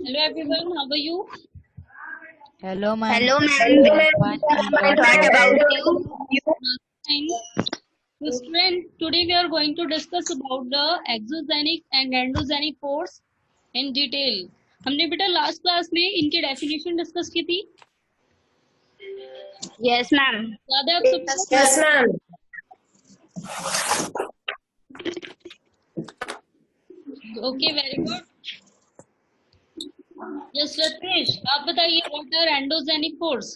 Hello everyone, how are you? Hello, ma'am. Hello, ma'am. I'm fine. And what What about about you? you? Fine. So student, today we are going to discuss about the exogenic and endogenic force in detail. हमने बेटा last class में इनकी definition discuss की थी, Yes, ma'am. याद है आप सबको? Yes, ma'am. Okay, very good. Yes Ratnesh, आप बताइए what are endogenic force?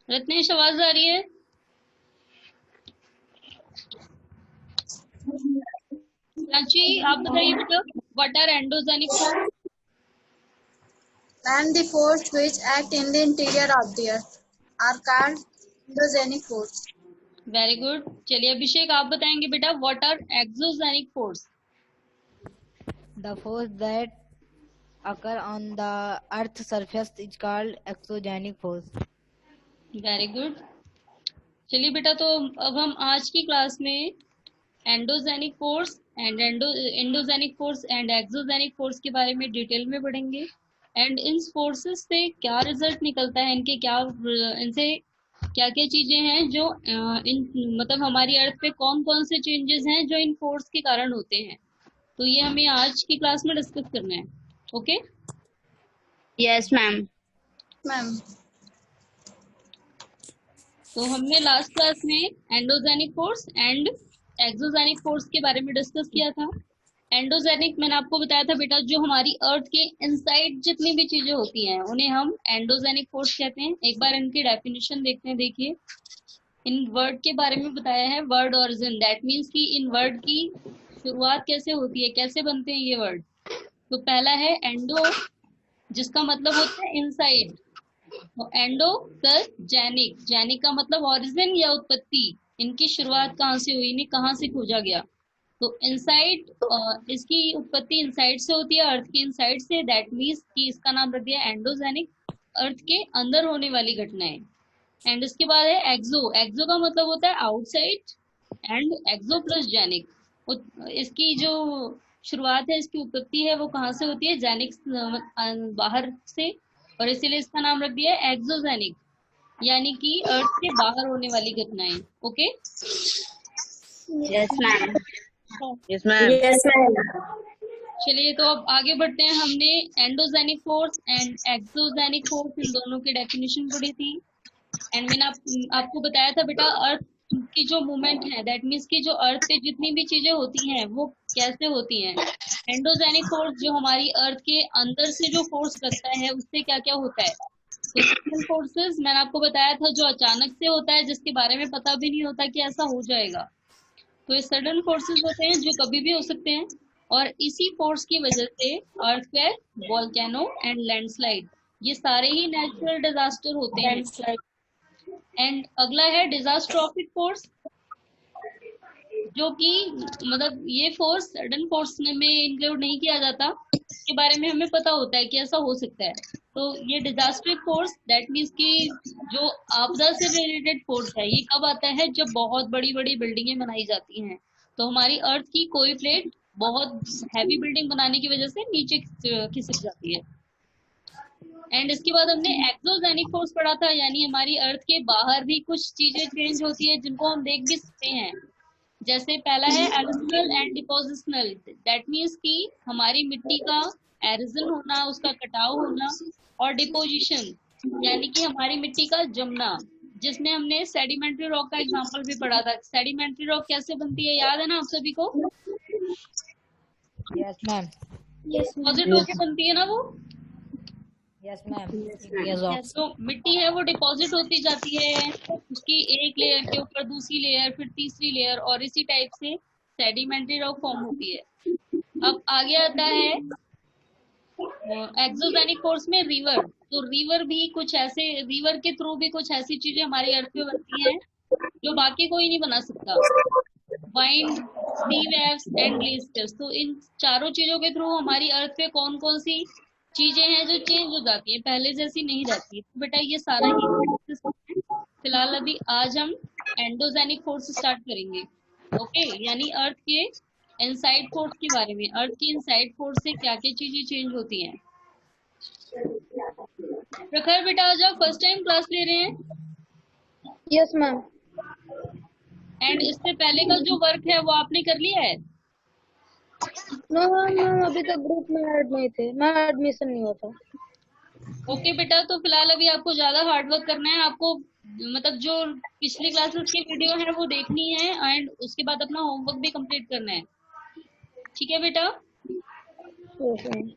Ratnesh आवाज आ रही है? प्राची, आप बताइए बेटा what are endogenic force? And the force which act in the interior of the earth are called endogenic force. Very good. चलिए अभिषेक, आप बताएंगे बेटा what are exogenic force? The force that occur on the Earth's surface is called exogenic force. Very good. चलिए बेटा, तो अब हम आज की क्लास में endogenic force and endogenic force and exogenic force के बारे में डिटेल में पढ़ेंगे. एंड इन फोर्सेस से क्या रिजल्ट निकलता है, इनके क्या इनसे क्या क्या चीजें हैं जो इन मतलब हमारी अर्थ पे कौन कौन से चेंजेस हैं जो इन फोर्स के कारण होते हैं, तो ये हमें आज की क्लास में डिस्कस करना है. Okay Yes, ma'am. Ma'am. तो हमने लास्ट क्लास में endogenic force and exogenic force के बारे में डिस्कस किया था. एंडोजेनिक मैंने आपको बताया था बेटा, जो हमारी अर्थ के इनसाइड जितनी भी चीजें होती हैं उन्हें हम एंडोजेनिक फोर्स कहते हैं. एक बार इनकी डेफिनेशन देखते हैं. देखिए, इन वर्ड के बारे में बताया है, वर्ड ओरिजिन, दैट मीन्स कि इन वर्ड की शुरुआत कैसे होती है, कैसे बनते हैं ये वर्ड. तो पहला है एंडो, जिसका मतलब होता है इनसाइड. तो एंडो प्लस जेनिक, जेनिक का मतलब ओरिजिन या उत्पत्ति, इनकी शुरुआत कहाँ से हुई, इन्हें कहाँ से खोजा गया. तो इनसाइड, इसकी उत्पत्ति इनसाइड से होती है, अर्थ के इनसाइड से. दैट मीन्स कि इसका नाम रख दिया एंडोजेनिक, अर्थ के अंदर होने वाली घटनाएं. एंड इसके बाद है एक्सो, एक्सो का मतलब होता है outside, and exo plus genic, इसकी जो शुरुआत है, इसकी उत्पत्ति है, वो कहाँ से होती है, जेनिक बाहर से, और इसीलिए इसका नाम रख दिया है एक्सोजेनिक, यानी कि अर्थ से बाहर होने वाली घटनाएं. Okay Yes, ma'am. Yes, ma'am. Yes, ma'am. चलिए, तो अब आगे बढ़ते हैं. हमने endogenic force and exogenic force in दोनों की डेफिनेशन पढ़ी थी. एंड मैंने आपको बताया था बेटा, अर्थ की जो मूवमेंट है, दैट मीन्स कि जो अर्थ पे जितनी भी चीजें होती हैं वो कैसे होती हैं. एंडोजेनिक फोर्स जो हमारी अर्थ के अंदर से जो फोर्स लगता है उससे क्या क्या होता है. तो सडन फोर्सेस मैंने आपको बताया था, जो अचानक से होता है, जिसके बारे में पता भी नहीं होता कि ऐसा हो जाएगा. तो ये सडन फोर्सेस होते हैं जो कभी भी हो सकते हैं, और इसी फोर्स की वजह से अर्थक्वेक, वोल्केनो एंड लैंडस्लाइड, ये सारे ही नेचुरल डिजास्टर होते हैं. एंड अगला है डिजास्ट्रोफिक फोर्स, जो कि मतलब ये फोर्स सडन फोर्स में इंक्लूड नहीं किया जाता, इसके बारे में हमें पता होता है कि ऐसा हो सकता है. तो ये डिजास्ट्रिक फोर्स, दैट मीन्स कि जो आपदा से रिलेटेड फोर्स है, ये कब आता है, जब बहुत बड़ी बड़ी बिल्डिंगें बनाई जाती हैं. तो हमारी अर्थ की कोई प्लेट बहुत हैवी बिल्डिंग बनाने की वजह से नीचे खिसक जाती है. एंड इसके बाद हमने एक्सोजेनिक फोर्स पढ़ा था, यानी हमारी अर्थ के बाहर भी कुछ चीजें चेंज होती है जिनको हम देख भी सकते हैं. जैसे पहला है एरिजनल एंड डिपोजिशनल, दैट मीन्स कि हमारी मिट्टी का एरिजन होना, उसका कटाव होना, और डिपोजिशन यानी कि हमारी मिट्टी का जमना, जिसमें हमने सेडिमेंट्री रॉक का एग्जांपल भी पढ़ा था. सेडिमेंट्री रॉक कैसे बनती है, याद है ना आप सभी को? Yes, ma'am. डिपॉजिट होके बनती है ना वो. Yes, ma'am. Yes, of. तो मिट्टी है वो डिपॉजिट होती जाती है, उसकी एक लेयर के ऊपर दूसरी लेयर, फिर तीसरी लेयर, और इसी टाइप से सेडिमेंट्री रॉक फॉर्म होती है. अब आगे आता है एक्सोजेनिक फोर्स में रिवर. तो रिवर भी कुछ ऐसे, रिवर के थ्रू भी कुछ ऐसी चीजें हमारी अर्थ पे बनती हैं जो बाकी कोई नहीं बना सकता. Wind, sea waves and glaciers, तो इन चारों चीजों के थ्रू हमारी अर्थ पे कौन कौन सी चीजें हैं जो चेंज हो जाती है, पहले जैसी नहीं रहती. तो बेटा ये सारा ही फिलहाल अभी आज हम एंडोजेनिक फोर्स स्टार्ट करेंगे. ओके, यानी अर्थ के इनसाइड फोर्स के बारे में, अर्थ की इनसाइड फोर्स से क्या क्या चीजें चेंज होती हैं। प्रखर बेटा आज आप फर्स्ट टाइम क्लास ले रहे हैं, यस मैम। एंड इससे पहले का जो वर्क है वो आपने कर लिया है। नो मैम, अभी तक ग्रुप में ऐड नहीं थे, मैं एडमिशन नहीं हुआ था। ओके बेटा, तो फिलहाल अभी आपको ज्यादा हार्ड वर्क करना है, आपको मतलब जो पिछली क्लासेस की वीडियो है वो देखनी है एंड उसके बाद अपना होमवर्क भी कंप्लीट करना है, ठीक है बेटा। Yes ma'am,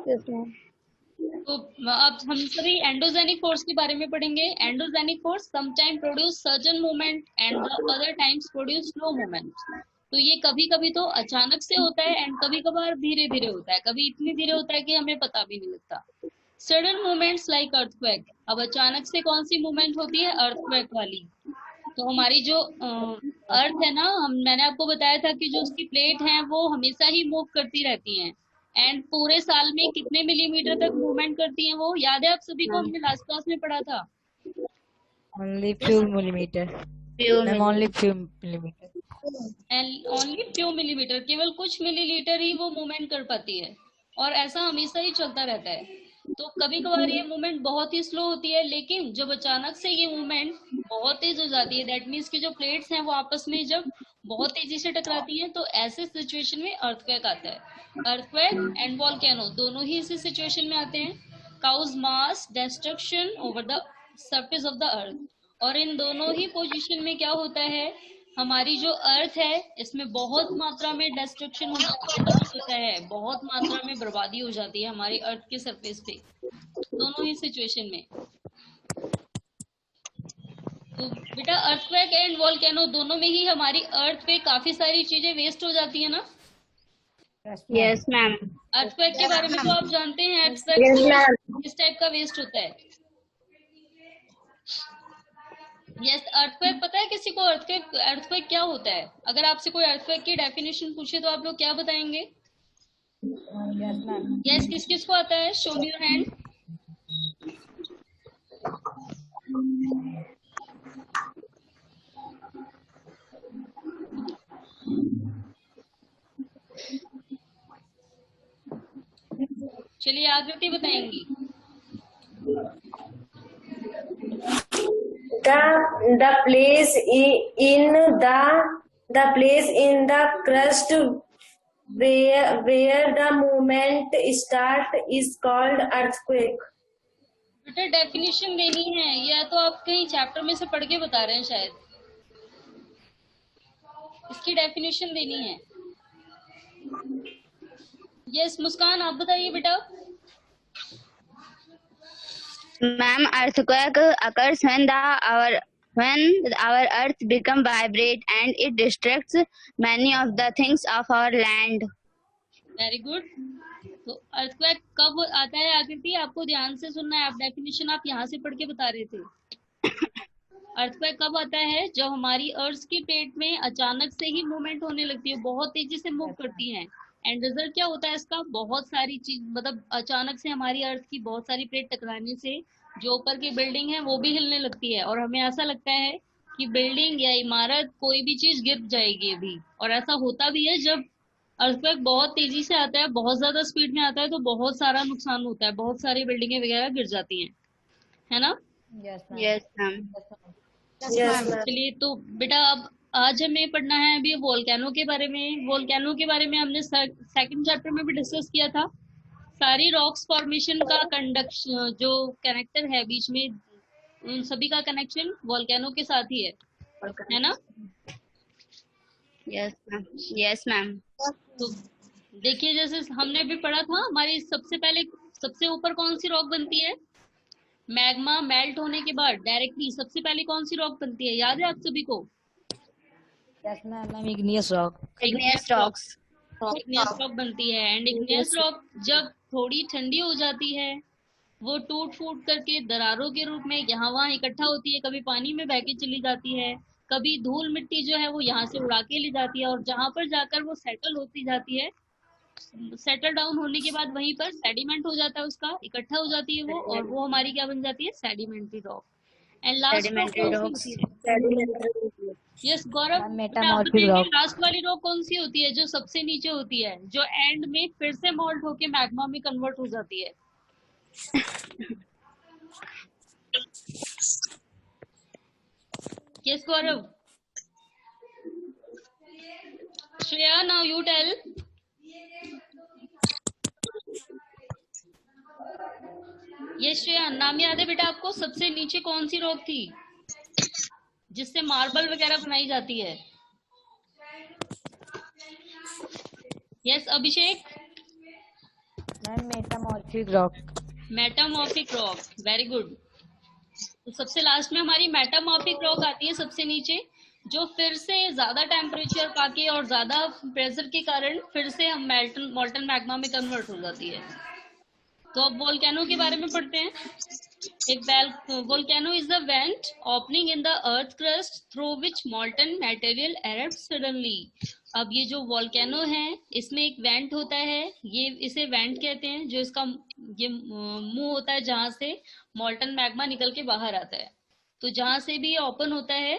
yes ma'am. तो अब हम सभी एंडोजेनिक फोर्स के बारे में पढ़ेंगे। Endogenic force sometime produce certain movement and the other times produce slow movement. तो ये कभी कभी तो अचानक से होता है एंड कभी कभार धीरे धीरे होता है, कभी इतनी धीरे होता है कि हमें पता भी नहीं लगता। Sudden movements like earthquake. अब अचानक से कौन सी मूवमेंट होती है, अर्थक्वेक वाली। तो हमारी जो अर्थ है ना, मैंने आपको बताया था कि जो उसकी प्लेट है वो हमेशा ही मूव करती रहती हैं एंड पूरे साल में कितने मिलीमीटर तक मूवमेंट करती हैं वो याद है आप सभी को, हमने लास्ट क्लास में पढ़ा था। Only few millimeter. Ma'am, only few millimeter. And only few millimetre, केवल कुछ मिलीलीटर ही वो मूवमेंट कर पाती है और ऐसा हमेशा ही चलता रहता है। तो कभी कभार ये मूवमेंट बहुत ही स्लो होती है, लेकिन जब अचानक से ये मूवमेंट बहुत तेज हो जाती है, दैट मीन्स की जो प्लेट्स हैं वो आपस में जब बहुत तेजी से टकराती हैं, तो ऐसे सिचुएशन में अर्थक्वेक आता है। अर्थक्वेक एंड वॉल्केनो दोनों ही इसी सिचुएशन में आते हैं। Cause mass destruction over the surface of the earth. और इन दोनों ही पोजीशन में क्या होता है, हमारी जो अर्थ है इसमें बहुत मात्रा में डिस्ट्रक्शन होता है, बहुत मात्रा में बर्बादी हो जाती है हमारी अर्थ के सरफेस पे, दोनों ही सिचुएशन में। तो बेटा अर्थक्वेक एंड वोल्केनो दोनों में ही हमारी अर्थ पे काफी सारी चीजें वेस्ट हो जाती है ना। Yes, ma'am. अर्थक्वेक के बारे में तो आप जानते हैं, Yes, अर्थक्वेक ma'am. किस टाइप का वेस्ट होता है। यस, अर्थक्वेक पता है किसी को, अर्थक्वेक अर्थक्वेक क्या होता है। अगर आपसे कोई अर्थक्वेक की डेफिनेशन पूछे तो आप लोग क्या बताएंगे। Yes, ma'am. यस, किस किस को आता है, शो मी योर हैंड। चलिए आकृति बताएंगी। The place in the place in the crust where the movement start is called earthquake. बेटा डेफिनेशन देनी है, या तो आप कहीं चैप्टर में से पढ़ के बता रहे हैं शायद, इसकी डेफिनेशन देनी है। यस मुस्कान आप बताइए बेटा। Ma'am, earthquake occurs when our earth become vibrate and it distracts many of the things of our land. Very good. तो अर्थक्वेक कब आता है आकृति, आपको ध्यान से सुनना है, आप डेफिनेशन आप यहाँ से पढ़ के बता रहे थे। अर्थक्वेक कब आता है, जब हमारी अर्थ की प्लेट में अचानक से ही मूवमेंट होने लगती है, बहुत तेजी से मूव करती है एंड रिजल्ट क्या होता है इसका, बहुत सारी चीज, मतलब अचानक से हमारी अर्थ की बहुत सारी प्लेट टकराने से जो ऊपर की बिल्डिंग है वो भी हिलने लगती है और हमें ऐसा लगता है कि बिल्डिंग या इमारत कोई भी चीज गिर जाएगी अभी। और ऐसा होता भी है, जब अर्थक्वेक बहुत तेजी से आता है, बहुत ज्यादा स्पीड में आता है, तो बहुत सारा नुकसान होता है, बहुत सारी बिल्डिंगें वगैरह गिर जाती हैं, है ना। Yes, ma'am. Yes, ma'am. Yes, ma'am. चलिए तो बेटा अब आज हमें पढ़ना है अभी वोल्केनो के बारे में। वोल्केनो के बारे में हमने सेकंड चैप्टर में भी डिस्कस किया था। सारी रॉक्स फॉर्मेशन का कंडक्शन, जो कनेक्टर है बीच में, उन सभी का कनेक्शन वोल्केनो के साथ ही है ना। Yes, ma'am. Yes, ma'am. तो देखिए जैसे हमने भी पढ़ा था, हमारी सबसे ऊपर कौन सी रॉक बनती है, मैग्मा मेल्ट होने के बाद डायरेक्टली सबसे पहले कौन सी रॉक बनती है, याद है आप सभी को। Yes, ma'am. Igneous rock. Igneous rocks. Igneous rock बनती है एंड इग्नियस रॉक जब थोड़ी ठंडी हो जाती है वो टूट फूट करके दरारों के रूप में यहाँ वहाँ इकट्ठा होती है, कभी पानी में बह के चली जाती है, कभी धूल मिट्टी जो है वो यहाँ से उड़ा के ले जाती है और जहां पर जाकर वो सेटल होती जाती है, सेटल डाउन होने के बाद वहीं पर सेडिमेंट हो जाता है, उसका इकट्ठा हो जाती है वो, और वो हमारी क्या बन जाती है, sedimentary rock. And last rock Sedimentary कौन सी rocks. होती है, यस गौरव, मैम बेटा आप मेटामॉर्फिक बताएंगे रॉक। लास्ट वाली रॉक कौन सी होती है जो सबसे नीचे होती है, जो एंड में फिर से मॉल्ट होके मैग्मा में कन्वर्ट हो जाती है? Yes Gaurav. Shreya now you tell. Yes Shreya, नाम याद है बेटा आपको? सबसे नीचे कौन सी रॉक थी जिससे मार्बल वगैरह बनाई जाती है? Yes Abhishek. Ma'am metamorphic rock. Metamorphic rock, very good. तो सबसे लास्ट में हमारी मेटामॉर्फिक रॉक आती है सबसे नीचे, जो फिर से ज्यादा टेम्परेचर पाके और ज्यादा प्रेशर के कारण फिर से हम मॉल्टन मैग्मा में कन्वर्ट हो जाती है। तो अब वोल्केनो के बारे में पढ़ते हैं। एक volcano is the vent opening in the earth crust through which molten material erupts suddenly। अब ये जो वोल्केनो है इसमें एक वेंट होता है, ये इसे वेंट कहते हैं, जो इसका ये मुंह होता है जहां से मॉल्टन मैग्मा निकल के बाहर आता है। तो जहां से भी ये ओपन होता है,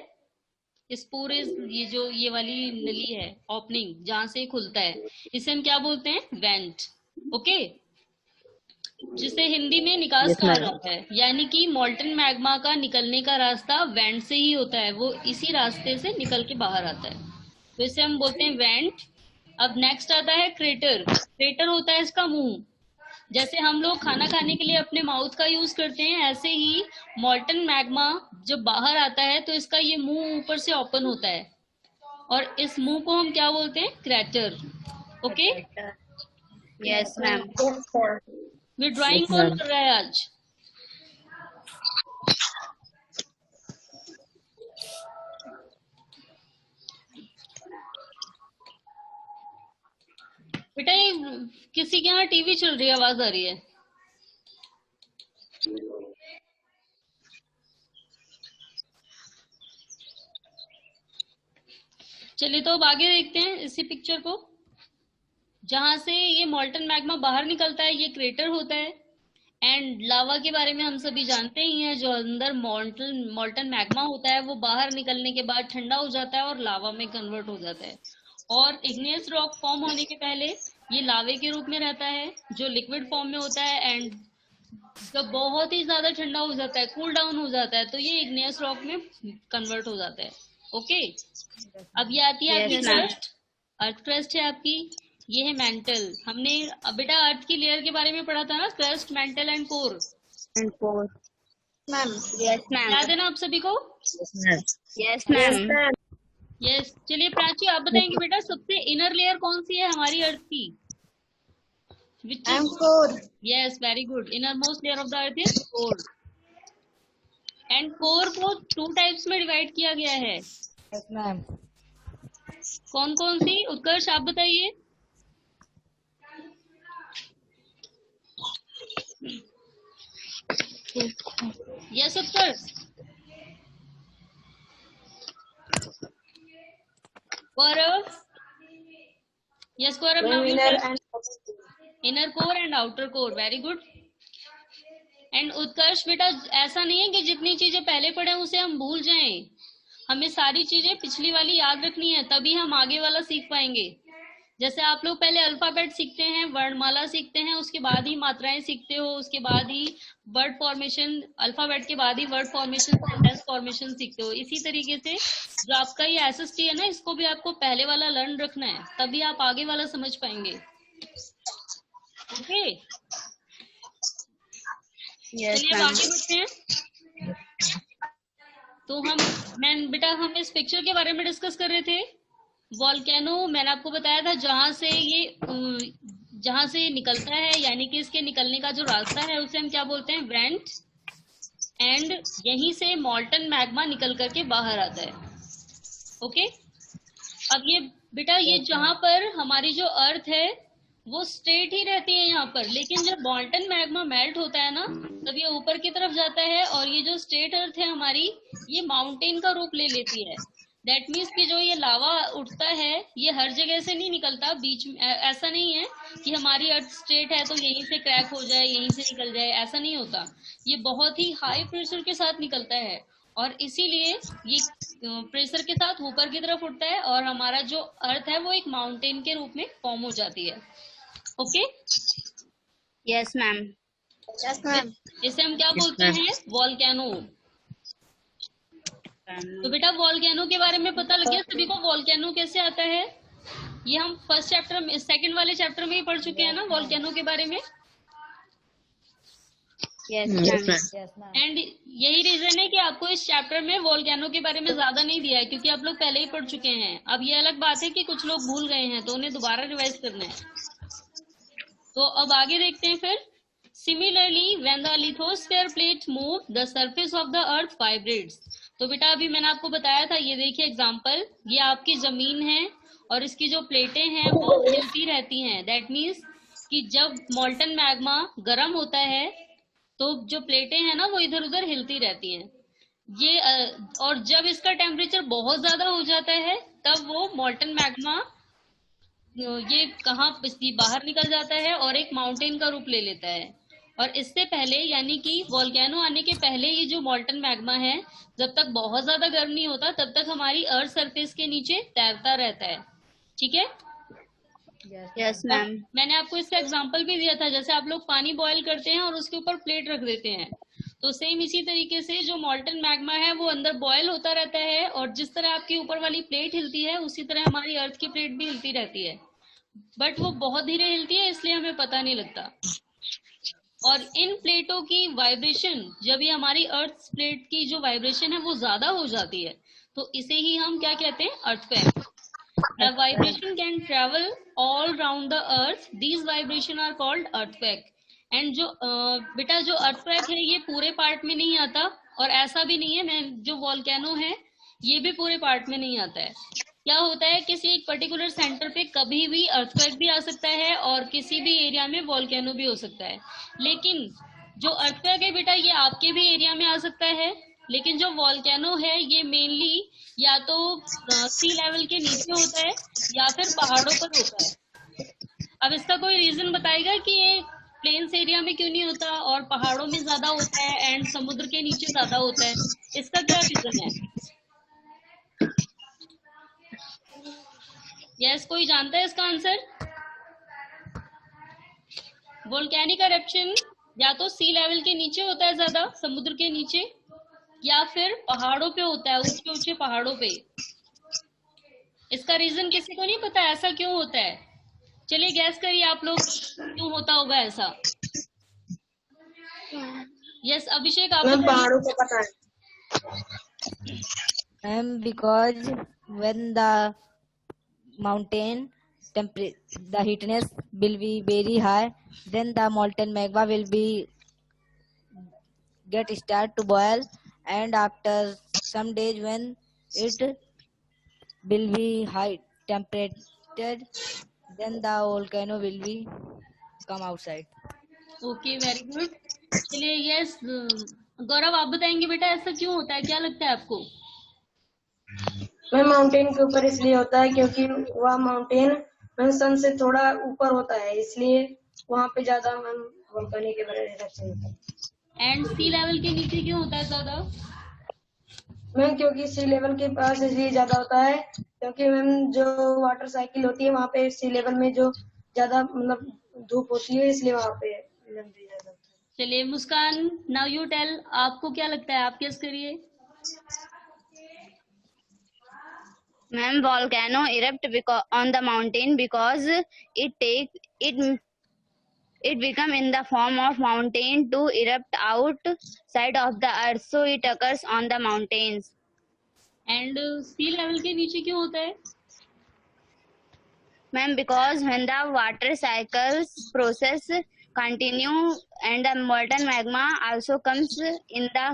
इस पूरे ये जो ये वाली नली है ओपनिंग जहां से खुलता है, इसे हम क्या बोलते हैं? वेंट। ओके, जिसे हिंदी में निकास कहा जाता है, यानी कि मॉल्टन मैग्मा का निकलने का रास्ता वेंट से ही होता है, वो इसी रास्ते से निकल के बाहर आता है, तो इसे हम बोलते हैं वेंट। अब नेक्स्ट आता है क्रेटर। क्रेटर होता है इसका मुंह। जैसे हम लोग खाना खाने के लिए अपने माउथ का यूज करते हैं, ऐसे ही मॉल्टन मैग्मा जब बाहर आता है तो इसका ये मुंह ऊपर से ओपन होता है, और इस मुंह को हम क्या बोलते हैं? Crater. Okay, Yes, ma'am. Yes, sir. ये ड्राइंग Yes, कौन ma'am. कर रहा है आज? बेटा ये किसी के यहाँ टीवी चल रही है, आवाज आ रही है। चलिए तो अब आगे देखते हैं इसी पिक्चर को। जहां से ये मॉल्टन मैग्मा बाहर निकलता है, ये क्रेटर होता है। एंड लावा के बारे में हम सभी जानते ही हैं, जो अंदर मॉल्टन मैग्मा होता है वो बाहर निकलने के बाद ठंडा हो जाता है और लावा में कन्वर्ट हो जाता है। और इग्नियस रॉक फॉर्म होने के पहले ये लावे के रूप में रहता है, जो लिक्विड फॉर्म में होता है, एंड जब बहुत ही ज्यादा ठंडा हो जाता है, कूल डाउन हो जाता है, तो ये इग्नियस रॉक में कन्वर्ट हो जाता है। ओके, अब ये आती है आपकी Yes, ma'am. Crust. Earth crust है आपकी, ये है मेंटल। हमने बेटा अर्थ की लेयर के बारे में पढ़ा था ना, crust, mental and core. And four. Ma'am Yes, ma'am. याद है ना आप सभी को? Yes, ma'am. यस। चलिए प्राची आप बताएंगे बेटा, सबसे इनर लेयर कौन सी है हमारी अर्थ की? Which I am is? Core. Yes, very good. Inner most layer of the earth is core. And core को 2 टाइप्स में डिवाइड किया गया है। Yes, ma'am. कौन कौन सी? उत्कर्ष आप बताइए। Yes Utkarsh. Gaurav. Yes Gaurav, now you Inner tell. and inner core and outer core, very good. And Utkarsh बेटा, ऐसा नहीं है कि जितनी चीजें पहले पढ़े उसे हम भूल जाएं, हमें सारी चीजें पिछली वाली याद रखनी है, तभी हम आगे वाला सीख पाएंगे। जैसे आप लोग पहले अल्फाबेट सीखते हैं, वर्णमाला सीखते हैं, उसके बाद ही मात्राएं सीखते हो, उसके बाद ही वर्ड फॉर्मेशन, अल्फाबेट के बाद ही वर्ड फॉर्मेशन, सेंटेंस फॉर्मेशन सीखते हो। इसी तरीके से जो आपका ये एसएसटी है ना, इसको भी आपको पहले वाला लर्न रखना है, तभी आप आगे वाला समझ पाएंगे। ओके, Yes, चलिए अब ma'am. आगे बढ़ते हैं। तो हम इस पिक्चर के बारे में डिस्कस कर रहे थे। वॉल्केनो मैंने आपको बताया था, जहां से निकलता है, यानी कि इसके निकलने का जो रास्ता है उसे हम क्या बोलते हैं? वेंट। एंड यहीं से मॉल्टन मैग्मा निकल करके बाहर आता है। ओके, अब ये बेटा, ये जहां पर हमारी जो अर्थ है वो स्ट्रेट ही रहती है यहाँ पर, लेकिन जब मॉल्टन मैग्मा मेल्ट होता है ना, तब ये ऊपर की तरफ जाता है, और ये जो स्ट्रेट अर्थ है हमारी, ये माउंटेन का रूप ले लेती है। दैट मीन्स कि जो ये लावा उठता है, ये हर जगह से नहीं निकलता, बीच में ऐसा नहीं है कि हमारी अर्थ स्ट्रेट है तो यहीं से क्रैक हो जाए, यहीं से निकल जाए, ऐसा नहीं होता। ये बहुत ही हाई प्रेशर के साथ निकलता है, और इसीलिए ये प्रेशर के साथ ऊपर की तरफ उठता है और हमारा जो अर्थ है वो एक माउंटेन के रूप में फॉर्म हो जाती है। Okay, Yes, ma'am. Yes, ma'am. इसे हम क्या बोलते हैं? वॉल्केनो। तो बेटा वॉल्केनो के बारे में पता लग गया सभी को, वॉल्केनो कैसे आता है? ये हम फर्स्ट चैप्टर में, सेकंड वाले चैप्टर में ही पढ़ चुके हैं ना वॉल्केनो के बारे में। Yes, ma'am. Yes, ma'am. And यही रीजन है कि आपको इस चैप्टर में वॉल्केनो के बारे में ज्यादा नहीं दिया है, क्योंकि आप लोग पहले ही पढ़ चुके हैं। अब ये अलग बात है कि कुछ लोग भूल गए हैं तो उन्हें दोबारा रिवाइज करना है। तो अब आगे देखते हैं फिर। Similarly when the lithosphere plate move the surface of the earth vibrates. तो बेटा अभी मैंने आपको बताया था, ये देखिए एग्जांपल, ये आपकी जमीन है और इसकी जो प्लेटें हैं वो हिलती रहती हैं। दैट मीन्स कि जब मॉल्टन मैग्मा गर्म होता है तो जो प्लेटें हैं ना वो इधर उधर हिलती रहती हैं। ये और जब इसका टेम्परेचर बहुत ज्यादा हो जाता है तब वो मॉल्टन मैग्मा ये कहाँ बाहर निकल जाता है और एक माउंटेन का रूप ले लेता है। और इससे पहले यानी कि वॉल्केनो आने के पहले ये जो मॉल्टन मैग्मा है, जब तक बहुत ज्यादा गर्म नहीं होता तब तक हमारी अर्थ सरफेस के नीचे तैरता रहता है। ठीक है, Yes, ma'am. मैंने आपको इसका एग्जांपल भी दिया था, जैसे आप लोग पानी बॉईल करते हैं और उसके ऊपर प्लेट रख देते हैं, तो सेम इसी तरीके से जो मॉल्टन मैग्मा है वो अंदर बॉयल होता रहता है और जिस तरह आपकी ऊपर वाली प्लेट हिलती है उसी तरह हमारी अर्थ की प्लेट भी हिलती रहती है, बट वो बहुत धीरे हिलती है इसलिए हमें पता नहीं लगता। और इन प्लेटों की वाइब्रेशन, जब ये हमारी अर्थ प्लेट की जो वाइब्रेशन है वो ज्यादा हो जाती है तो इसे ही हम क्या कहते हैं? Earthquake. The vibration can travel all round the earth. These vibration are called earthquake. And जो बेटा जो earthquake है ये पूरे पार्ट में नहीं आता और ऐसा भी नहीं है मैं जो वॉल्केनो है ये भी पूरे पार्ट में नहीं आता है। क्या होता है, किसी एक पर्टिकुलर सेंटर पे कभी भी earthquake भी आ सकता है और किसी भी एरिया में वॉल्केनो भी हो सकता है। लेकिन जो earthquake है बेटा ये आपके भी एरिया में आ सकता है, लेकिन जो वॉल्केनो है ये मेनली या तो सी लेवल के नीचे होता है या फिर पहाड़ों पर होता है। अब इसका कोई रीजन बताएगा कि ये प्लेन्स एरिया में क्यों नहीं होता और पहाड़ों में ज्यादा होता है एंड समुद्र के नीचे ज्यादा होता है? इसका क्या रीजन है? यस, कोई जानता है इसका आंसर? वोल्केनिक एरप्शन या तो सी लेवल के नीचे होता है ज्यादा, समुद्र के नीचे, या फिर पहाड़ों पे होता है, ऊंचे ऊंचे पहाड़ों पे। इसका रीजन किसी को नहीं पता ऐसा क्यों होता है? चलिए गैस करिए आप लोग क्यों होता होगा ऐसा। यस अभिषेक आप पहाड़ों को पता है। And because when the mountain the heatness will be very high, then the molten magma will be get start to boil, and after some days when it will be high temperature, then the volcano will be come outside. Okay very good. चलिए yes गौरव आप बताएंगे बेटा ऐसा क्यों होता है, क्या लगता है आपको? वह माउंटेन के ऊपर इसलिए होता है क्योंकि वह माउंटेन सन से थोड़ा ऊपर होता है, इसलिए वहाँ पे ज्यादा वोल्केनिक एरप्शन होता है। एंड सी लेवल के नीचे क्यों होता है ज्यादा? मैम क्योंकि सी लेवल के पास इसलिए ज्यादा होता है क्योंकि मैम जो वाटर साइकिल होती है वहाँ पे सी लेवल में जो ज्यादा मतलब धूप होती है इसलिए वहाँ पे ज्यादा होता है। चलिए मुस्कान नाउ यू टेल, आपको क्या लगता है, आप गेस करिए। Ma'am, volcano erupt on the mountain because it become in the form of mountain to erupt outside of the earth, so it occurs on the mountains. And sea level के नीचे क्यों होता है? Ma'am, because when the water cycles process continue and the molten magma also comes in the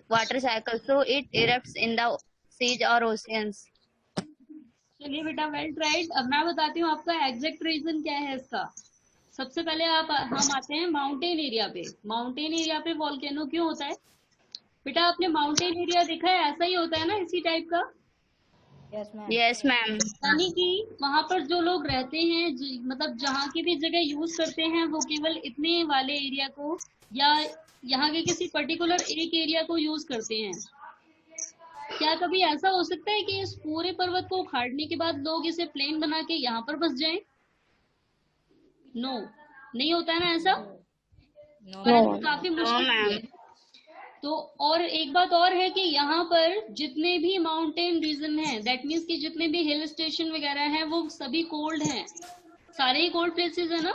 water cycle, so it erupts in the seas or oceans. चलिए बेटा well tried. अब मैं बताती हूँ आपका एग्जैक्ट रीजन क्या है इसका। सबसे पहले हम आते हैं माउंटेन एरिया पे। माउंटेन एरिया पे वॉल्केनो क्यों होता है? बेटा आपने माउंटेन एरिया देखा है, ऐसा ही होता है ना, इसी टाइप का। Yes, ma'am. यानी कि वहां पर जो लोग रहते हैं मतलब जहाँ की भी जगह यूज करते हैं वो केवल इतने वाले एरिया को या यहाँ के किसी पर्टिकुलर एक एरिया को यूज करते हैं। क्या कभी ऐसा हो सकता है कि इस पूरे पर्वत को उखाड़ने के बाद लोग इसे प्लेन बना के यहाँ पर बस जाएं? नो, नहीं होता है ना ऐसा, नो और ऐसा काफी नो मुश्किल भी है। मैम। तो और एक बात और है कि यहाँ पर जितने भी माउंटेन रीजन हैं, दैट मीन्स कि जितने भी हिल स्टेशन वगैरह हैं वो सभी कोल्ड हैं, सारे ही कोल्ड प्लेसेस है ना।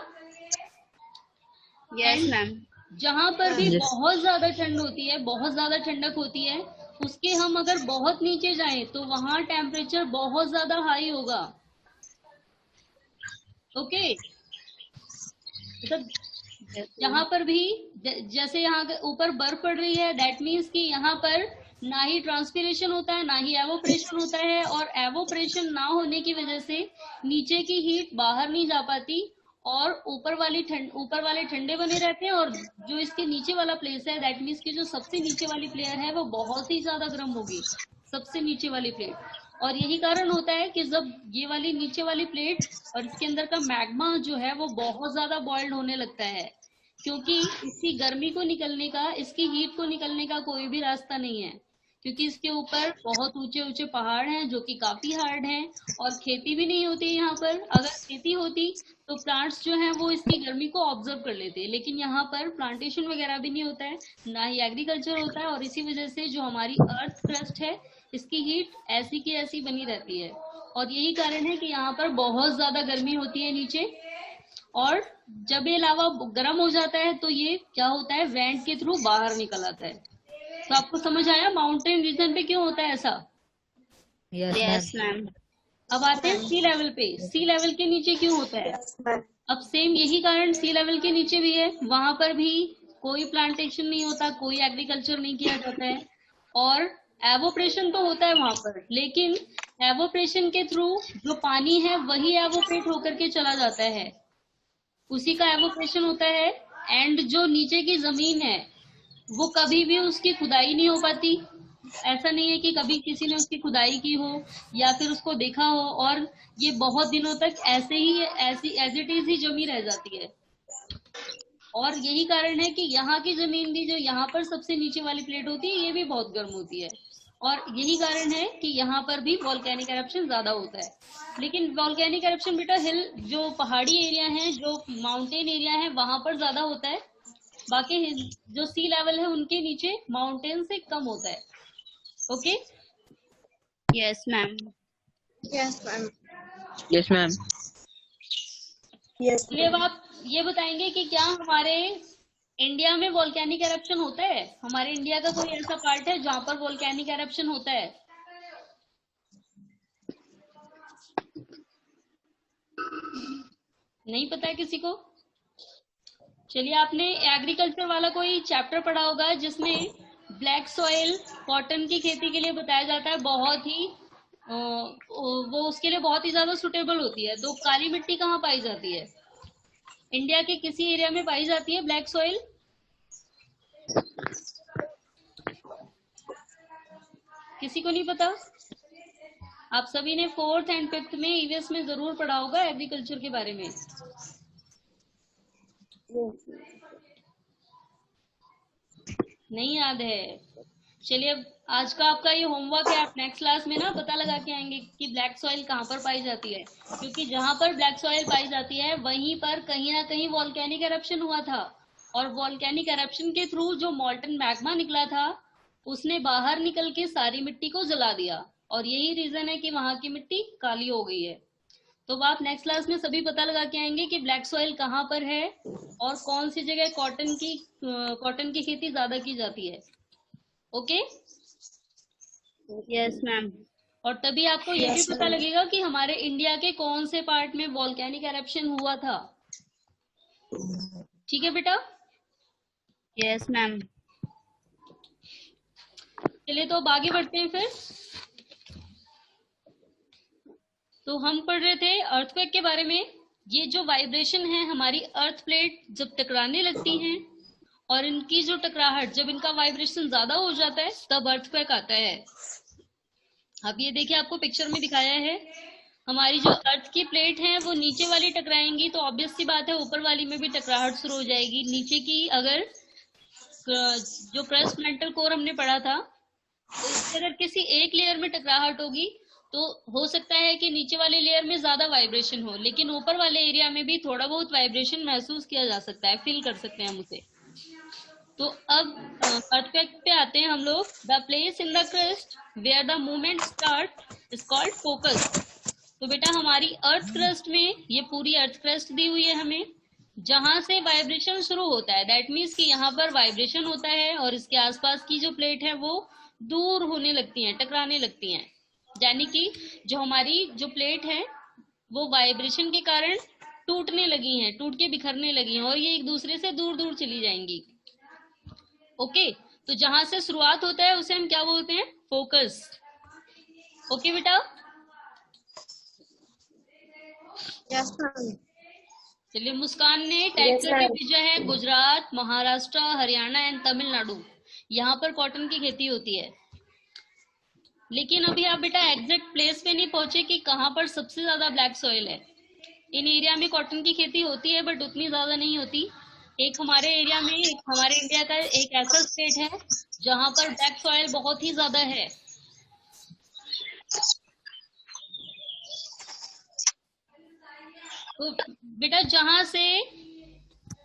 Yes and ma'am. जहाँ पर भी Yes. बहुत ज्यादा ठंड होती है, बहुत ज्यादा ठंडक होती है, उसके हम अगर बहुत नीचे जाएं तो वहाँ टेम्परेचर बहुत ज्यादा हाई होगा। ओके, मतलब यहाँ पर भी जैसे यहाँ के ऊपर बर्फ पड़ रही है, दैट मीन्स कि यहाँ पर ना ही ट्रांसपिरेशन होता है ना ही एवोपरेशन होता है, और एवोपरेशन ना होने की वजह से नीचे की हीट बाहर नहीं जा पाती और ऊपर वाले ठंडे बने रहते हैं, और जो इसके नीचे वाला प्लेस है, दैट मीन्स कि जो सबसे नीचे वाली प्लेयर है वो बहुत ही ज्यादा गर्म होगी, सबसे नीचे वाली प्लेट। और यही कारण होता है कि जब ये वाली नीचे वाली प्लेट और इसके अंदर का मैग्मा जो है वो बहुत ज्यादा बॉइल्ड होने लगता है, क्योंकि इसकी गर्मी को निकलने का, इसकी हीट को निकलने का कोई भी रास्ता नहीं है, क्योंकि इसके ऊपर बहुत ऊंचे ऊंचे पहाड़ हैं जो कि काफी हार्ड हैं, और खेती भी नहीं होती है यहाँ पर। अगर खेती होती तो प्लांट्स जो हैं वो इसकी गर्मी को ऑब्जर्व कर लेते, लेकिन यहाँ पर प्लांटेशन वगैरह भी नहीं होता है, ना ही एग्रीकल्चर होता है, और इसी वजह से जो हमारी अर्थ क्रस्ट है इसकी हीट ऐसी की ऐसी बनी रहती है, और यही कारण है कि यहाँ पर बहुत ज्यादा गर्मी होती है नीचे। और जब ये लावा गर्म हो जाता है तो ये क्या होता है, वेंट के थ्रू बाहर निकल आता है। तो आपको समझ आया माउंटेन रीजन पे क्यों होता है ऐसा। Yes yes ma'am. मैम। अब आते हैं सी लेवल पे, सी लेवल के नीचे क्यों होता है। अब सेम यही कारण सी लेवल के नीचे भी है, वहां पर भी कोई प्लांटेशन नहीं होता, कोई एग्रीकल्चर नहीं किया जाता है, और एवोपरेशन तो होता है वहां पर, लेकिन एवोपरेशन के थ्रू जो पानी है वही एवोपरेट होकर के चला जाता है, उसी का एवोपरेशन होता है। एंड जो नीचे की जमीन है वो कभी भी उसकी खुदाई नहीं हो पाती, ऐसा नहीं है कि कभी किसी ने उसकी खुदाई की हो या फिर उसको देखा हो, और ये बहुत दिनों तक ऐसे ही ऐसी एज इट इज ही जमी रह जाती है। और यही कारण है कि यहाँ की जमीन भी, जो यहाँ पर सबसे नीचे वाली प्लेट होती है, ये भी बहुत गर्म होती है, और यही कारण है कि यहाँ पर भी वॉल्केनिक एरप्शन ज्यादा होता है। लेकिन वॉल्केनिक एरप्शन बेटा हिल, जो पहाड़ी एरिया है, जो माउंटेन एरिया है, वहां पर ज्यादा होता है, बाकी जो सी लेवल है उनके नीचे माउंटेन से कम होता है। Okay, yes ma'am. Yes, ma'am. Yes, ma'am. Yes चलिए अब आप ये बताएंगे कि क्या हमारे इंडिया में वॉल्केनिक एरप्शन होता है, हमारे इंडिया का कोई ऐसा पार्ट है जहाँ पर वॉल्केनिक एरप्शन होता है। नहीं पता है किसी को। चलिए, आपने एग्रीकल्चर वाला कोई चैप्टर पढ़ा होगा जिसमें ब्लैक सॉइल कॉटन की खेती के लिए बताया जाता है, बहुत ही वो उसके लिए बहुत ही ज्यादा सुटेबल होती है। तो काली मिट्टी कहाँ पाई जाती है, इंडिया के किसी एरिया में पाई जाती है ब्लैक सॉइल। किसी को नहीं पता। आप सभी ने 4th एंड 5th में ईवीएस में जरूर पढ़ा होगा एग्रीकल्चर के बारे में। नहीं याद है। चलिए, अब आज का आपका ये होमवर्क है, आप नेक्स्ट क्लास में ना पता लगा के आएंगे कि ब्लैक सॉइल कहाँ पर पाई जाती है, क्योंकि जहां पर ब्लैक सॉइल पाई जाती है वहीं पर कहीं ना कहीं वॉल्केनिक एरप्शन हुआ था, और वॉल्केनिक एरप्शन के थ्रू जो मॉल्टन मैग्मा निकला था उसने बाहर निकल के सारी मिट्टी को जला दिया, और यही रीजन है कि वहां की मिट्टी काली हो गई है। तो आप नेक्स्ट क्लास में सभी पता लगा के आएंगे कि ब्लैक सॉइल कहाँ पर है और कौन सी जगह कॉटन की खेती ज्यादा की जाती है। Okay, yes ma'am. और तभी आपको ये भी पता लगेगा कि हमारे इंडिया के कौन से पार्ट में वॉल्केनिक एरप्शन हुआ था। ठीक है बेटा। Yes ma'am. चलिए, तो अब आगे बढ़ते हैं फिर। तो हम पढ़ रहे थे अर्थक्वेक के बारे में। ये जो वाइब्रेशन है, हमारी अर्थ प्लेट जब टकराने लगती हैं और इनकी जो टकराहट, जब इनका वाइब्रेशन ज्यादा हो जाता है तब अर्थक्वेक आता है। अब ये देखिए, आपको पिक्चर में दिखाया है, हमारी जो अर्थ की प्लेट है वो नीचे वाली टकराएंगी तो ऑब्वियस सी बात है ऊपर वाली में भी टकराहट शुरू हो जाएगी। नीचे की अगर जो क्रस्ट मेंटल कोर हमने पढ़ा था, तो इससे अगर किसी एक लेयर में टकराहट होगी तो हो सकता है कि नीचे वाले लेयर में ज्यादा वाइब्रेशन हो, लेकिन ऊपर वाले एरिया में भी थोड़ा बहुत वाइब्रेशन महसूस किया जा सकता है, फील कर सकते हैं हम उसे। तो अब अर्थक्वेक पे आते हैं हम लोग। The place in the crust where the movement start is called focus. तो बेटा हमारी अर्थ क्रस्ट में, ये पूरी अर्थ क्रस्ट दी हुई है हमें, जहां से वाइब्रेशन शुरू होता है, दैट मीन्स कि यहाँ पर वाइब्रेशन होता है और इसके आसपास की जो प्लेट है वो दूर होने लगती हैं, टकराने लगती हैं। यानी कि जो हमारी जो प्लेट है वो वाइब्रेशन के कारण टूटने लगी हैं, टूट के बिखरने लगी हैं और ये एक दूसरे से दूर दूर चली जाएंगी। ओके, तो जहां से शुरुआत होता है उसे हम क्या बोलते हैं? फोकस। ओके बेटा, Yes, ma'am. चलिए मुस्कान ने टाइप करके भेजा है गुजरात, महाराष्ट्र, हरियाणा एंड तमिलनाडु, यहाँ पर कॉटन की खेती होती है। लेकिन अभी आप बेटा एग्जैक्ट प्लेस पे नहीं पहुंचे कि कहाँ पर सबसे ज्यादा ब्लैक सॉइल है। इन एरिया में कॉटन की खेती होती है बट उतनी ज्यादा नहीं होती। एक हमारे एरिया में, एक हमारे इंडिया का एक ऐसा स्टेट है जहाँ पर ब्लैक सॉइल बहुत ही ज्यादा है। तो बेटा जहां से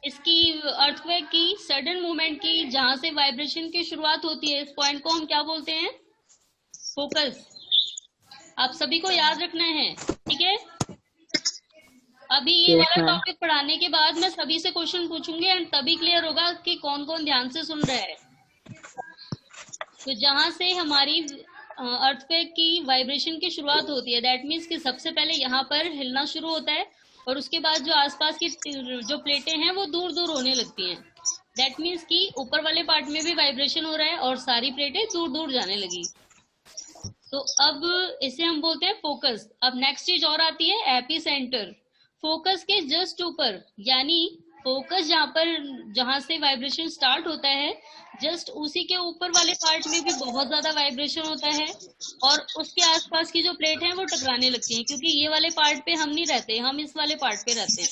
इसकी अर्थक्वेक की सडन मूवमेंट की, जहां से वाइब्रेशन की शुरुआत होती है, इस पॉइंट को हम क्या बोलते हैं? फोकस। आप सभी को याद रखना है, ठीक है? अभी ये वाला टॉपिक पढ़ाने के बाद मैं सभी से क्वेश्चन पूछूंगी एंड तभी क्लियर होगा कि कौन कौन ध्यान से सुन रहा है। तो जहां से हमारी अर्थक्वेक की वाइब्रेशन की शुरुआत होती है, दैट मीन्स कि सबसे पहले यहाँ पर हिलना शुरू होता है और उसके बाद जो आसपास की जो प्लेटें हैं वो दूर दूर होने लगती हैं। दैट मीन्स कि ऊपर वाले पार्ट में भी वाइब्रेशन हो रहा है और सारी प्लेटें दूर दूर जाने लगी। तो अब इसे हम बोलते हैं फोकस। अब नेक्स्ट चीज और आती है एपी सेंटर। फोकस के जस्ट ऊपर, यानी फोकस जहाँ पर, जहां से वाइब्रेशन स्टार्ट होता है, जस्ट उसी के ऊपर वाले पार्ट में भी बहुत ज्यादा वाइब्रेशन होता है और उसके आसपास की जो प्लेट है वो टकराने लगती हैं, क्योंकि ये वाले पार्ट पे हम नहीं रहते, हम इस वाले पार्ट पे रहते हैं।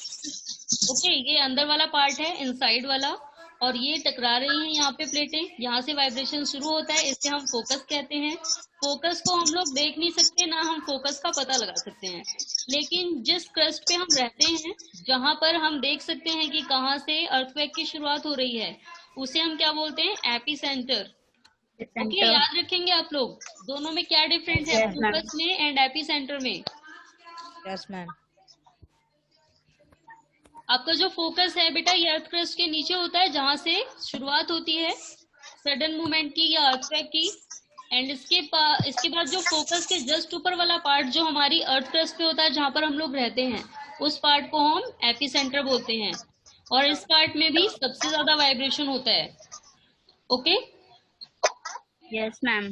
ओके, ये अंदर वाला पार्ट है, इनसाइड वाला, और ये टकरा रही हैं यहाँ पे प्लेटें, यहाँ से वाइब्रेशन शुरू होता है, इसे हम फोकस कहते हैं। फोकस को हम लोग देख नहीं सकते, ना हम फोकस का पता लगा सकते हैं, लेकिन जिस क्रस्ट पे हम रहते हैं, जहां पर हम देख सकते हैं कि कहाँ से अर्थक्वेक की शुरुआत हो रही है, उसे हम क्या बोलते हैं? AP centre. ओके, याद रखेंगे आप लोग दोनों में क्या डिफरेंस है, फोकस में एंड एपी सेंटर में। Yes ma'am. आपका जो फोकस है बेटा ये अर्थ क्रस्ट के नीचे होता है, जहां से शुरुआत होती है सडन मूवमेंट की या अर्थक्वेक की, एंड इसके बाद जो फोकस के जस्ट ऊपर वाला पार्ट जो हमारी अर्थ क्रस्ट पे होता है, जहां पर हम लोग रहते हैं, उस पार्ट को हम एपी सेंटर बोलते हैं और इस पार्ट में भी सबसे ज्यादा वाइब्रेशन होता है। Okay, yes ma'am.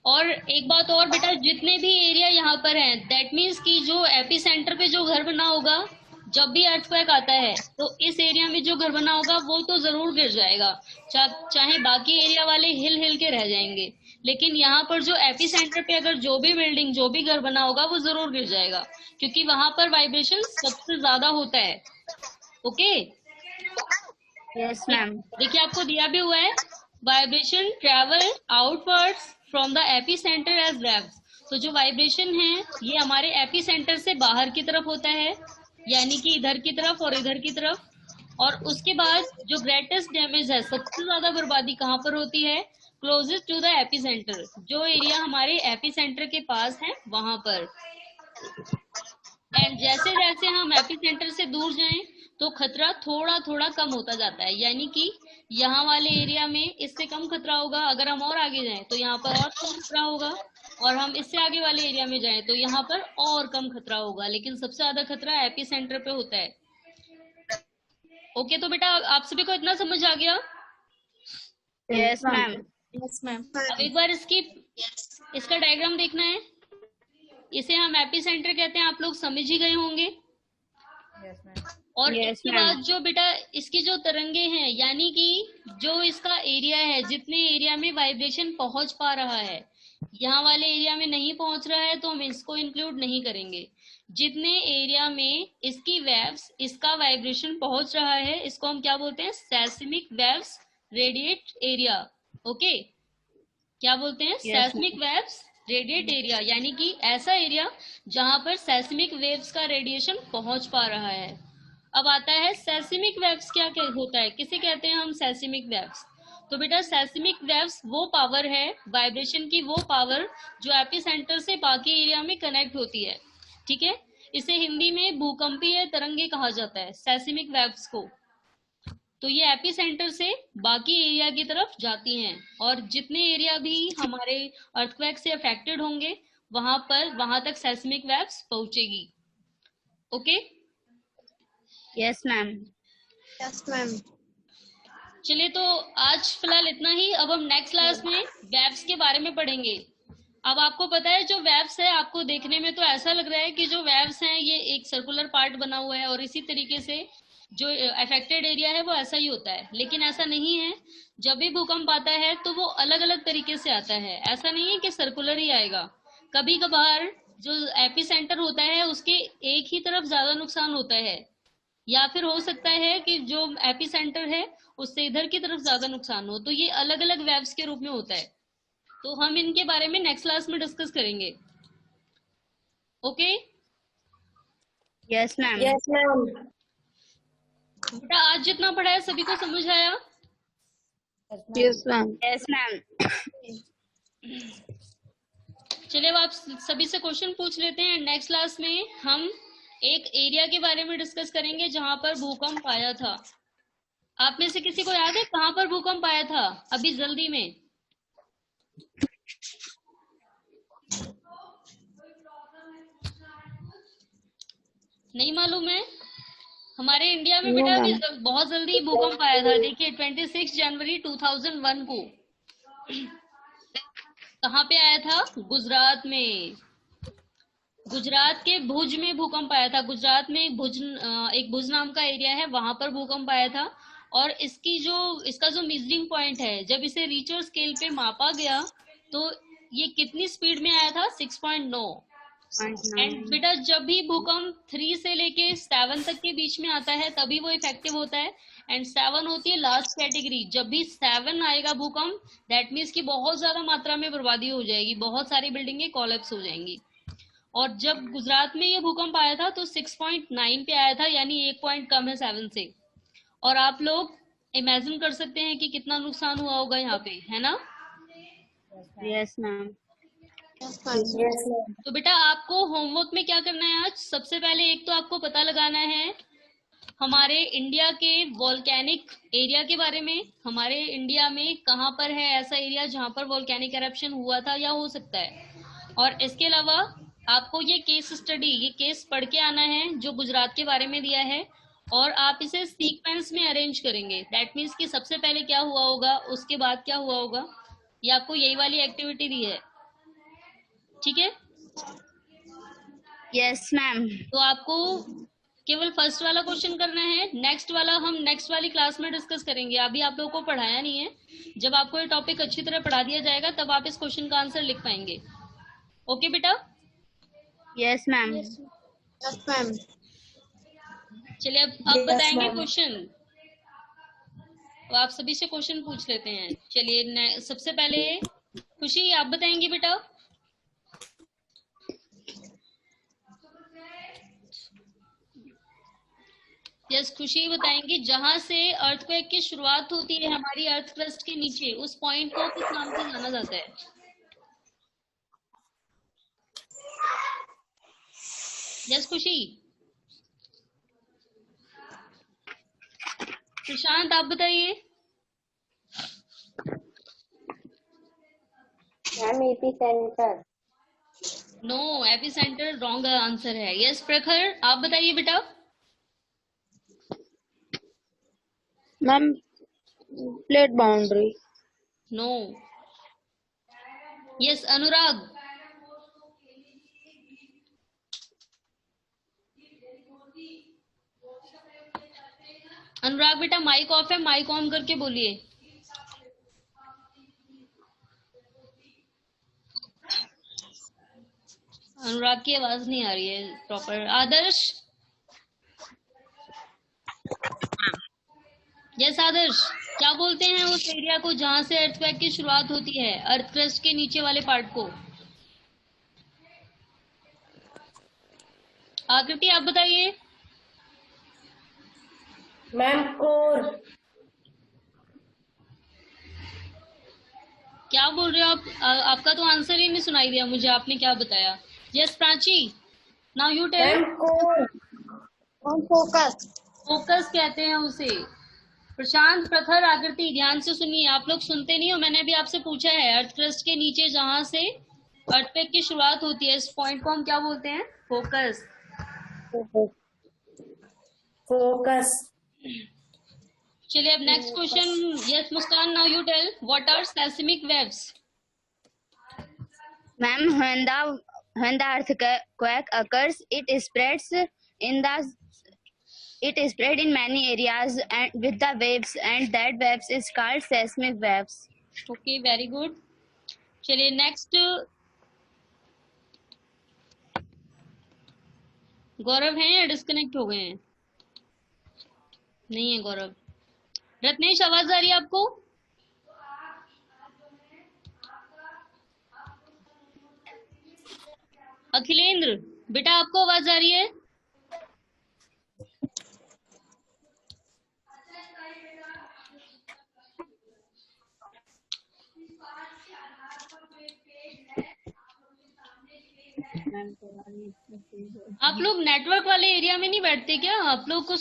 और एक बात और बेटा, जितने भी एरिया यहाँ पर हैं, दैट मीन्स कि जो एपी सेंटर पे जो घर बना होगा, जब भी अर्थक्वेक आता है तो इस एरिया में जो घर बना होगा वो तो जरूर गिर जाएगा, चाहे बाकी एरिया वाले हिल हिल के रह जाएंगे, लेकिन यहाँ पर जो एपी सेंटर पे अगर जो भी बिल्डिंग, जो भी घर बना होगा वो जरूर गिर जाएगा, क्योंकि वहां पर वाइब्रेशन सबसे ज्यादा होता है। Okay, yes ma'am. देखिए आपको दिया भी हुआ है, vibration travel outwards from the epicentre as waves. तो जो वाइब्रेशन है ये हमारे एपी सेंटर से बाहर की तरफ होता है, यानी कि इधर की तरफ और इधर की तरफ, और उसके बाद जो ग्रेटेस्ट डैमेज है, सबसे ज्यादा बर्बादी कहाँ पर होती है? Closest to the epicentre, जो एरिया हमारे एपी सेंटर के पास है वहां पर। एंड जैसे जैसे हम एपी सेंटर से दूर जाएं तो खतरा थोड़ा थोड़ा कम होता जाता है, यानी कि यहाँ वाले एरिया में इससे कम खतरा होगा, अगर हम और आगे जाएं तो यहाँ पर और कम खतरा होगा, और हम इससे आगे वाले एरिया में जाएं तो यहाँ पर और कम खतरा होगा, लेकिन सबसे ज्यादा खतरा एपी सेंटर पे होता है। ओके, तो बेटा आप सभी को इतना समझ आ गया? Yes ma'am. Yes, ma'am. अब एक बार इसका डायग्राम देखना है, इसे हम एपी सेंटर कहते हैं, आप लोग समझ ही गए होंगे। Yes ma'am. और Yes, इसके ma'am. बाद जो बेटा इसकी जो तरंगे हैं, यानी कि जो इसका एरिया है, जितने एरिया में वाइब्रेशन पहुंच पा रहा है, यहाँ वाले एरिया में नहीं पहुंच रहा है तो हम इसको इंक्लूड नहीं करेंगे। जितने एरिया में इसकी वेव्स, इसका वाइब्रेशन पहुंच रहा है, इसको हम क्या बोलते हैं? Seismic waves radiate area. Okay, क्या बोलते हैं? Yes, seismic waves radiate area, यानी कि ऐसा एरिया जहां पर सेस्मिक वेव्स का रेडिएशन पहुंच पा रहा है। अब आता है सेस्मिक वेव्स क्या क्या होता है, किसे कहते हैं हम सेस्मिक वेव्स? तो बेटा सेस्मिक वेव्स वो पावर है, वाइब्रेशन की वो पावर जो एपिसेंटर से बाकी एरिया में कनेक्ट होती है। ठीक है, इसे हिंदी में भूकंपीय तरंगे कहा जाता है, सेस्मिक वेव्स को। तो ये एपिसेंटर से बाकी एरिया की तरफ जाती हैं, और जितने एरिया भी हमारे अर्थक्वेक से अफेक्टेड होंगे वहां तक सेस्मिक वेव्स पहुंचेगी। Okay, yes, ma'am. Yes, ma'am. चलिए तो आज फिलहाल इतना ही। अब हम नेक्स्ट क्लास में वेव्स के बारे में पढ़ेंगे। अब आपको पता है जो वेव्स है, आपको देखने में तो ऐसा लग रहा है कि जो वेव्स हैं ये एक सर्कुलर पार्ट बना हुआ है और इसी तरीके से जो अफेक्टेड एरिया है वो ऐसा ही होता है, लेकिन ऐसा नहीं है। जब भी भूकंप आता है तो वो अलग अलग तरीके से आता है, ऐसा नहीं है कि सर्कुलर ही आएगा। कभी कभार जो एपी सेंटर होता है उसके एक ही तरफ ज्यादा नुकसान होता है, या फिर हो सकता है कि जो एपी सेंटर है उससे इधर की तरफ ज्यादा नुकसान हो। तो ये अलग अलग वेव्स के रूप में होता है, तो हम इनके बारे में नेक्स्ट क्लास में डिस्कस करेंगे। Okay Yes, ma'am. Yes ma'am. बेटा, आज जितना पढ़ा है सभी को समझ आया? Yes ma'am. Yes, ma'am. चलिए अब आप सभी से क्वेश्चन पूछ लेते हैं। नेक्स्ट क्लास में हम एक एरिया के बारे में डिस्कस करेंगे जहां पर भूकंप आया था। आप में से किसी को याद है कहां पर भूकंप आया था? अभी जल्दी में। नहीं मालूम है? हमारे इंडिया में बेटा अभी बहुत जल्दी भूकंप आया था। देखिए 26 जनवरी 2001 को। कहाँ पे आया था? गुजरात में। गुजरात के भुज में भूकंप आया था। गुजरात में एक भुज नाम का एरिया है, वहां पर भूकंप आया था। और इसका जो मेजरिंग पॉइंट है, जब इसे रिचर स्केल पे मापा गया तो ये कितनी स्पीड में आया था? 6.9। एंड बेटा जब भी भूकंप 3 से लेके 7 तक के बीच में आता है तभी वो इफेक्टिव होता है। एंड 7 होती है लास्ट कैटेगरी। जब भी 7 आएगा भूकंप, दैट मीन्स कि बहुत ज्यादा मात्रा में बर्बादी हो जाएगी, बहुत सारी बिल्डिंगें कोलैप्स हो जाएंगी। और जब गुजरात में ये भूकंप आया था तो 6.9 पे आया था, यानी 1 पॉइंट कम है 7 से। और आप लोग इमेजिन कर सकते हैं कि कितना नुकसान हुआ होगा यहाँ पे, है ना? Yes, ma'am. Yes, ma'am. Yes ma'am. तो बेटा आपको होमवर्क में क्या करना है आज? सबसे पहले एक तो आपको पता लगाना है हमारे इंडिया के वोल्केनिक एरिया के बारे में। हमारे इंडिया में कहाँ पर है ऐसा एरिया जहाँ पर वोल्केनिक एरप्शन हुआ था या हो सकता है। और इसके अलावा आपको ये केस पढ़ के आना है जो गुजरात के बारे में दिया है, और आप इसे सीक्वेंस में अरेंज करेंगे। दैट मीन्स कि सबसे पहले क्या हुआ होगा, उसके बाद क्या हुआ होगा। ये आपको यही वाली एक्टिविटी दी है, ठीक है? Yes, ma'am. तो आपको केवल फर्स्ट वाला क्वेश्चन करना है, नेक्स्ट वाला हम नेक्स्ट वाली क्लास में डिस्कस करेंगे। अभी आप लोगों को पढ़ाया नहीं है। जब आपको ये टॉपिक अच्छी तरह पढ़ा दिया जाएगा तब आप इस क्वेश्चन का आंसर लिख पाएंगे। ओके बेटा? Yes, ma'am. Yes, ma'am. चलिए अब Yes, बताएंगे ma'am. क्वेश्चन। तो आप सभी से क्वेश्चन पूछ लेते हैं। चलिए सबसे पहले खुशी आप बताएंगी बेटा। यस, खुशी बताएंगी जहां से अर्थक्वेक की शुरुआत होती है हमारी अर्थ क्रस्ट के नीचे, उस पॉइंट को किस नाम से जाना जाता है? यस खुशी। प्रशांत आप बताइए। Ma'am epicentre. No, epicentre wrong answer है। यस प्रखर आप बताइए बेटा। Ma'am plate boundary. No. Yes Anurag. Anurag बेटा माइक ऑफ है, माइक ऑन करके बोलिए। अनुराग की आवाज नहीं आ रही है प्रॉपर। आदर्श। यस आदर्श, क्या बोलते हैं उस एरिया को जहां से अर्थक्वेक की शुरुआत होती है, अर्थ क्रस्ट के नीचे वाले पार्ट को? आकृति आप बताइए। Ma'am core. क्या बोल रहे हो आप? आपका तो आंसर ही नहीं सुनाई दिया मुझे, आपने क्या बताया? Yes Prachi, now you tell. Ma'am core. Focus. Focus कहते हैं उसे। प्रशांत, प्रखर, आकृति ध्यान से सुनिए, आप लोग सुनते नहीं हो। मैंने अभी आपसे पूछा है, अर्थ क्रस्ट के नीचे जहां से अर्थक्वेक की शुरुआत होती है, इस पॉइंट को हम क्या बोलते हैं? फोकस। फोकस। चलिए अब next question. Yes Muskan, now you tell, what are seismic waves? Ma'am, when the earthquake occurs, it spread in many areas and with the waves, and that waves is called seismic waves. Okay, very good. चलिए next, गौरव हैं या disconnect हो गए हैं? नहीं है गौरव। रत्नेश, आवाज आ रही है आपको? अखिलेंद्र बेटा, आपको आवाज आ रही है? आप लोग नेटवर्क वाले एरिया में नहीं बैठते क्या? आप लोग को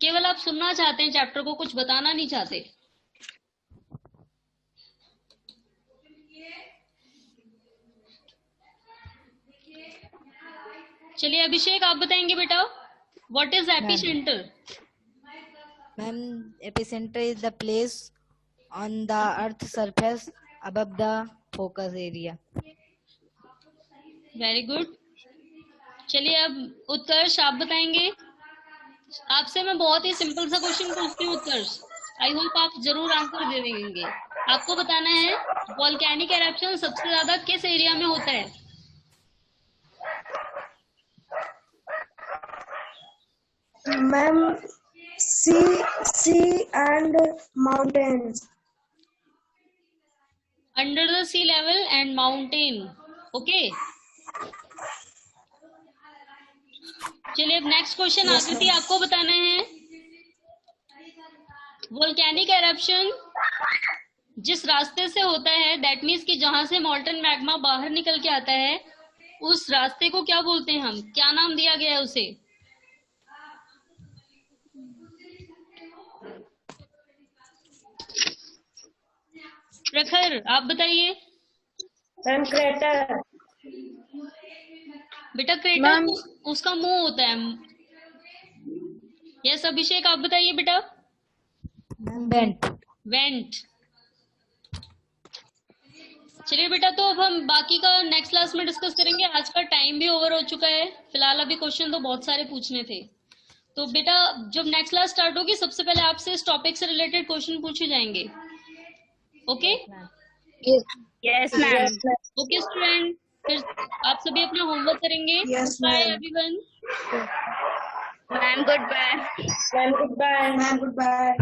केवल आप सुनना चाहते हैं चैप्टर को, कुछ बताना नहीं चाहते। चलिए अभिषेक, आप बताएंगे बेटा, what is epicentre? Ma'am, epicenter is the place on the earth surface above the focus area. Very good. चलिए अब उत्कर्ष, आप बताएंगे। आपसे मैं बहुत ही सिंपल सा क्वेश्चन पूछती हूँ उत्कर्ष, आई होप आप जरूर आंसर दे देंगे। आपको बताना है वोल्केनिक एरप्शन सबसे ज्यादा किस एरिया में होता है? Ma'am sea and mountains. Under the sea level and mountain. Okay, चलिए अब नेक्स्ट क्वेश्चन। आकृति, आपको बताना है वोल्केनिक एरप्शन जिस रास्ते से होता है, दैट मीन्स कि जहां से मॉल्टन मैग्मा बाहर निकल के आता है, उस रास्ते को क्या बोलते हैं हम? क्या नाम दिया गया है उसे? प्रखर, आप बताइए। Ma'am crater. बेटा क्रेटर उसका मुंह होता है। यस अभिषेक, आप बताइए बेटा। Vent. वेंट। चलिए बेटा, तो अब हम बाकी का नेक्स्ट क्लास में डिस्कस करेंगे। आज का टाइम भी ओवर हो चुका है। फिलहाल अभी क्वेश्चन तो बहुत सारे पूछने थे। तो बेटा जब नेक्स्ट क्लास स्टार्ट होगी, सबसे पहले आपसे इस टॉपिक से रिलेटेड क्वेश्चन पूछे जाएंगे। Okay Yes, ma'am. Okay student, फिर आप सभी अपना होमवर्क करेंगे। Yes, bye ma'am. Everyone. Ma'am, goodbye. Ma'am goodbye. Ma'am good bye.